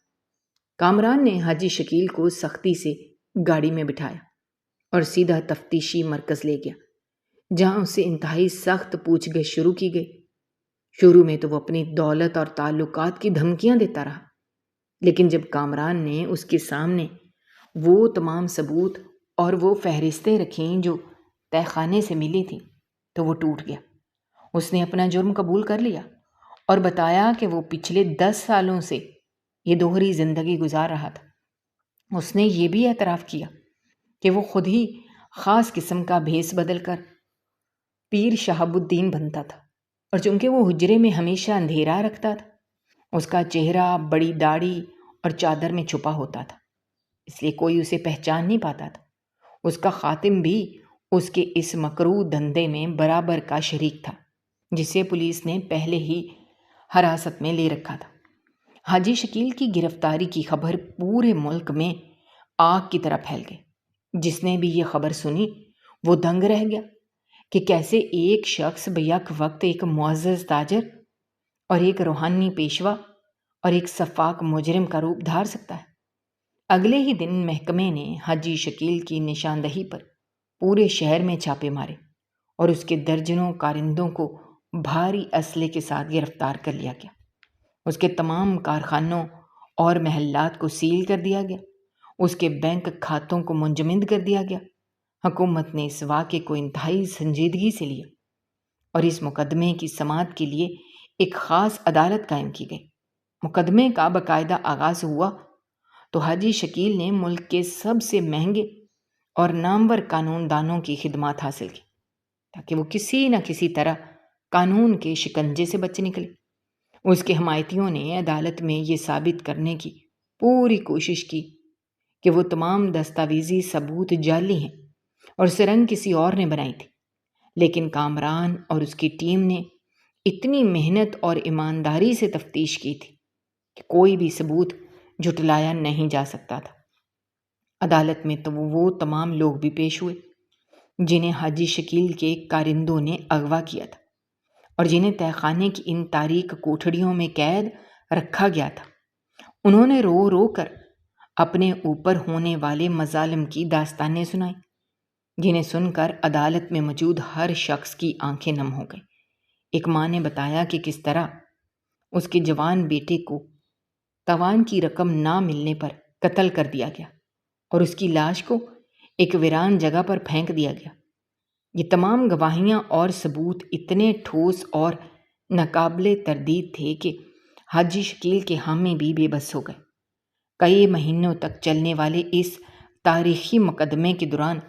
کامران نے حاجی شکیل کو سختی سے گاڑی میں بٹھایا اور سیدھا تفتیشی مرکز لے گیا، جہاں اسے انتہائی سخت پوچھ گچھ شروع کی گئی۔ شروع میں تو وہ اپنی دولت اور تعلقات کی دھمکیاں دیتا رہا، لیکن جب کامران نے اس کے سامنے وہ تمام ثبوت اور وہ فہرستیں رکھیں جو تہہ خانے سے ملی تھیں تو وہ ٹوٹ گیا۔ اس نے اپنا جرم قبول کر لیا اور بتایا کہ وہ پچھلے 10 سالوں سے یہ دوہری زندگی گزار رہا تھا۔ اس نے یہ بھی اعتراف کیا کہ وہ خود ہی خاص قسم کا بھیس بدل کر پیر شہاب الدین بنتا تھا، اور چونکہ وہ حجرے میں ہمیشہ اندھیرا رکھتا تھا، اس کا چہرہ بڑی داڑھی اور چادر میں چھپا ہوتا تھا، اس لیے کوئی اسے پہچان نہیں پاتا تھا۔ اس کا خاتم بھی اس کے اس مکروہ دھندے میں برابر کا شریک تھا، جسے پولیس نے پہلے ہی حراست میں لے رکھا تھا۔ حاجی شکیل کی گرفتاری کی خبر پورے ملک میں آگ کی طرح پھیل گئی۔ جس نے بھی یہ خبر سنی وہ دنگ رہ گیا کہ کیسے ایک شخص بیک وقت ایک معزز تاجر اور ایک روحانی پیشوا اور ایک سفاک مجرم کا روپ دھار سکتا ہے۔ اگلے ہی دن محکمے نے حاجی شکیل کی نشاندہی پر پورے شہر میں چھاپے مارے اور اس کے درجنوں کارندوں کو بھاری اسلحے کے ساتھ گرفتار کر لیا گیا۔ اس کے تمام کارخانوں اور محلات کو سیل کر دیا گیا، اس کے بینک کھاتوں کو منجمد کر دیا گیا۔ حکومت نے اس واقعے کو انتہائی سنجیدگی سے لیا اور اس مقدمے کی سماعت کے لیے ایک خاص عدالت قائم کی گئی۔ مقدمے کا باقاعدہ آغاز ہوا تو حاجی شکیل نے ملک کے سب سے مہنگے اور نامور قانون دانوں کی خدمات حاصل کی تاکہ وہ کسی نہ کسی طرح قانون کے شکنجے سے بچ نکلے۔ اس کے حمایتیوں نے عدالت میں یہ ثابت کرنے کی پوری کوشش کی کہ وہ تمام دستاویزی ثبوت جعلی ہیں اور سرنگ کسی اور نے بنائی تھی، لیکن کامران اور اس کی ٹیم نے اتنی محنت اور ایمانداری سے تفتیش کی تھی کہ کوئی بھی ثبوت جھٹلایا نہیں جا سکتا تھا۔ عدالت میں تو وہ تمام لوگ بھی پیش ہوئے جنہیں حاجی شکیل کے کارندوں نے اغوا کیا تھا اور جنہیں تہہ خانے کی ان تاریک کوٹھڑیوں میں قید رکھا گیا تھا۔ انہوں نے رو رو کر اپنے اوپر ہونے والے مظالم کی داستانیں سنائیں، جنہیں سن کر عدالت میں موجود ہر شخص کی آنکھیں نم ہو گئیں۔ ایک ماں نے بتایا کہ کس طرح اس کے جوان بیٹے کو تاوان کی رقم نہ ملنے پر قتل کر دیا گیا اور اس کی لاش کو ایک ویران جگہ پر پھینک دیا گیا۔ یہ تمام گواہیاں اور ثبوت اتنے ٹھوس اور ناقابل تردید تھے کہ حاجی شکیل کے حامی بھی بے بس ہو گئے۔ کئی مہینوں تک چلنے والے اس تاریخی مقدمے کے دوران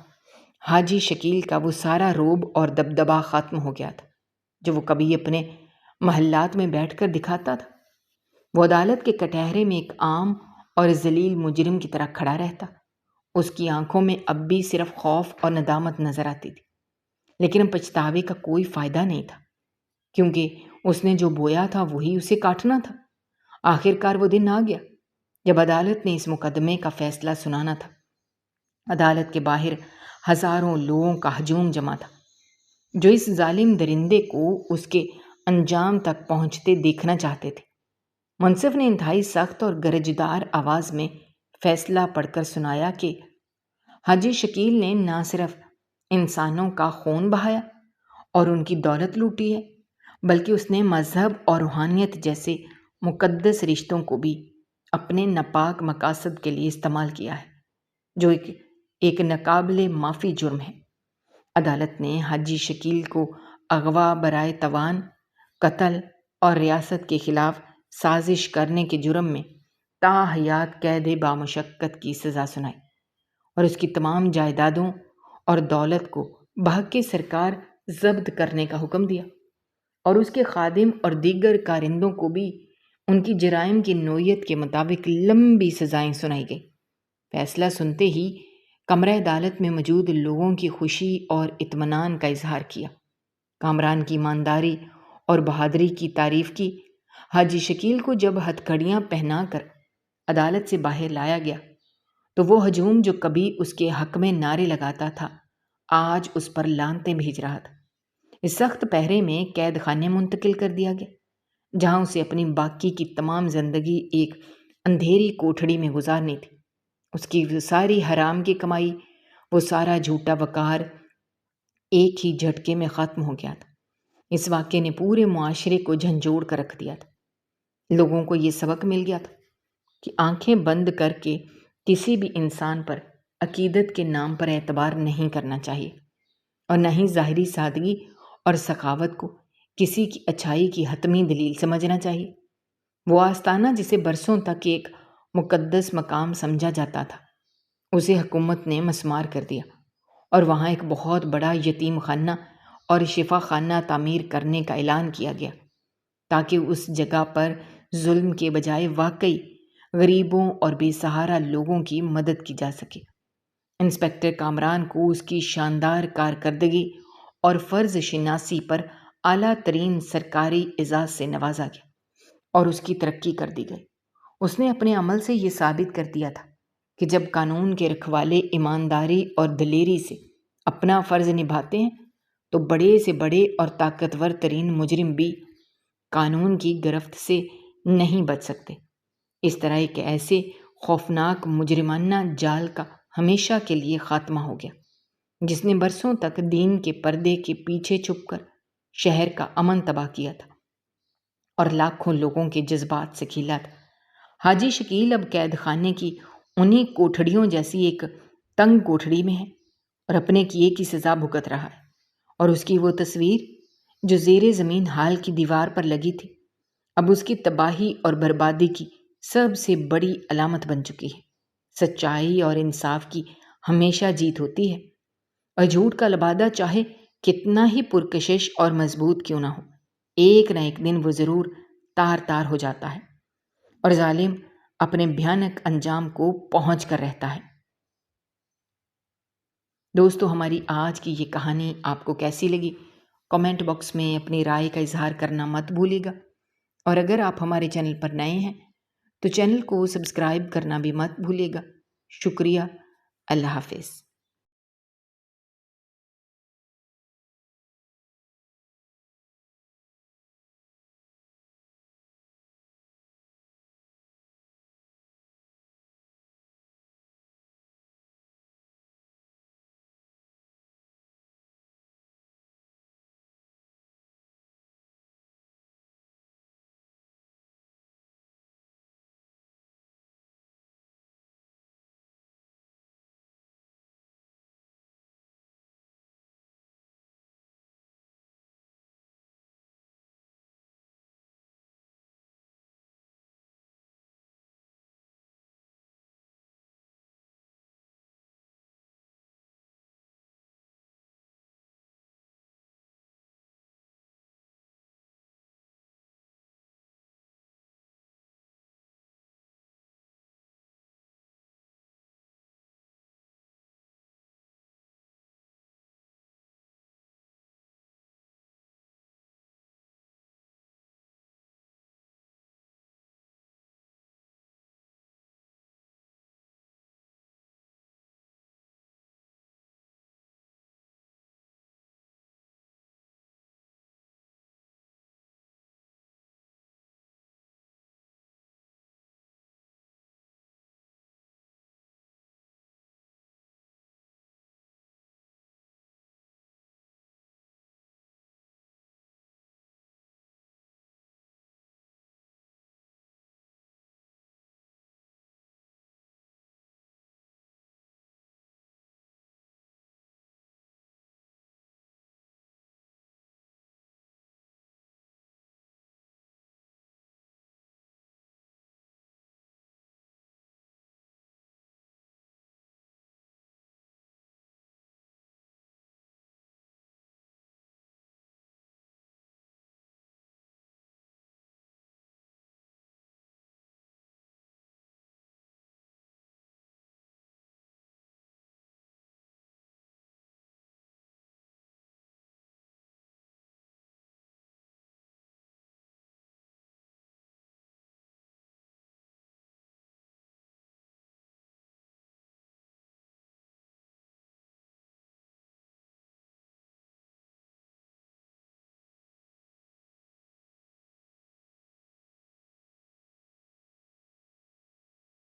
حاجی شکیل کا وہ سارا رعب اور دبدبا ختم ہو گیا تھا جو وہ کبھی اپنے محلات میں بیٹھ کر دکھاتا تھا۔ وہ عدالت کے کٹہرے میں ایک عام اور ذلیل مجرم کی طرح کھڑا رہتا۔ اس کی آنکھوں میں اب بھی صرف خوف اور ندامت نظر آتی تھی، لیکن پچھتاوے کا کوئی فائدہ نہیں تھا، کیونکہ اس نے جو بویا تھا وہی اسے کاٹنا تھا۔ آخر کار وہ دن آ گیا جب عدالت نے اس مقدمے کا فیصلہ سنانا تھا۔ عدالت کے باہر ہزاروں لوگوں کا ہجوم جمع تھا جو اس ظالم درندے کو اس کے انجام تک پہنچتے دیکھنا چاہتے تھے۔ منصف نے انتہائی سخت اور گرجدار آواز میں فیصلہ پڑھ کر سنایا کہ حاجی شکیل نے نہ صرف انسانوں کا خون بہایا اور ان کی دولت لوٹی ہے، بلکہ اس نے مذہب اور روحانیت جیسے مقدس رشتوں کو بھی اپنے ناپاک مقاصد کے لیے استعمال کیا ہے، جو ایک ناقابل معافی جرم ہے۔ عدالت نے حاجی شکیل کو اغوا برائے توان، قتل اور ریاست کے خلاف سازش کرنے کے جرم میں تا حیات قید بامشقت کی سزا سنائی اور اس کی تمام جائیدادوں اور دولت کو بحق سرکار ضبط کرنے کا حکم دیا، اور اس کے خادم اور دیگر کارندوں کو بھی ان کی جرائم کی نوعیت کے مطابق لمبی سزائیں سنائی گئی۔ فیصلہ سنتے ہی کمرہ عدالت میں موجود لوگوں کی خوشی اور اطمینان کا اظہار کیا، کامران کی ایمانداری اور بہادری کی تعریف کی۔ حاجی شکیل کو جب ہتھ کڑیاں پہنا کر عدالت سے باہر لایا گیا تو وہ ہجوم جو کبھی اس کے حق میں نعرے لگاتا تھا آج اس پر لعنتیں بھیج رہا تھا۔ اس سخت پہرے میں قید خانے منتقل کر دیا گیا جہاں اسے اپنی باقی کی تمام زندگی ایک اندھیری کوٹھڑی میں گزارنی تھی۔ اس کی وہ ساری حرام کی کمائی، وہ سارا جھوٹا وقار ایک ہی جھٹکے میں ختم ہو گیا تھا۔ اس واقعے نے پورے معاشرے کو جھنجھوڑ کر رکھ دیا تھا۔ لوگوں کو یہ سبق مل گیا تھا کہ آنکھیں بند کر کے کسی بھی انسان پر عقیدت کے نام پر اعتبار نہیں کرنا چاہیے، اور نہ ہی ظاہری سادگی اور سخاوت کو کسی کی اچھائی کی حتمی دلیل سمجھنا چاہیے۔ وہ آستانہ جسے برسوں تک ایک مقدس مقام سمجھا جاتا تھا، اسے حکومت نے مسمار کر دیا اور وہاں ایک بہت بڑا یتیم خانہ اور شفا خانہ تعمیر کرنے کا اعلان کیا گیا تاکہ اس جگہ پر ظلم کے بجائے واقعی غریبوں اور بے سہارا لوگوں کی مدد کی جا سکے۔ انسپکٹر کامران کو اس کی شاندار کارکردگی اور فرض شناسی پر اعلیٰ ترین سرکاری اعزاز سے نوازا گیا اور اس کی ترقی کر دی گئی۔ اس نے اپنے عمل سے یہ ثابت کر دیا تھا کہ جب قانون کے رکھوالے ایمانداری اور دلیری سے اپنا فرض نبھاتے ہیں تو بڑے سے بڑے اور طاقتور ترین مجرم بھی قانون کی گرفت سے نہیں بچ سکتے۔ اس طرح ایک ایسے خوفناک مجرمانہ جال کا ہمیشہ کے لیے خاتمہ ہو گیا جس نے برسوں تک دین کے پردے کے پیچھے چھپ کر شہر کا امن تباہ کیا تھا اور لاکھوں لوگوں کے جذبات سے کھیلا تھا۔ حاجی شکیل اب قید خانے کی انہی کوٹھڑیوں جیسی ایک تنگ کوٹھڑی میں ہے اور اپنے کیے کی سزا بھگت رہا ہے، اور اس کی وہ تصویر جو زیر زمین حال کی دیوار پر لگی تھی اب اس کی تباہی اور بربادی کی سب سے بڑی علامت بن چکی ہے۔ سچائی اور انصاف کی ہمیشہ جیت ہوتی ہے، اور جھوٹ کا لبادہ چاہے کتنا ہی پرکشش اور مضبوط کیوں نہ ہو، ایک نہ ایک دن وہ ضرور تار تار ہو جاتا ہے اور ظالم اپنے بھیانک انجام کو پہنچ کر رہتا ہے۔ دوستو، ہماری آج کی یہ کہانی آپ کو کیسی لگی؟ کمنٹ باکس میں اپنی رائے کا اظہار کرنا مت بھولیے گا، اور اگر آپ ہمارے چینل پر نئے ہیں تو چینل کو سبسکرائب کرنا بھی مت بھولیے گا۔ شکریہ۔ اللہ حافظ۔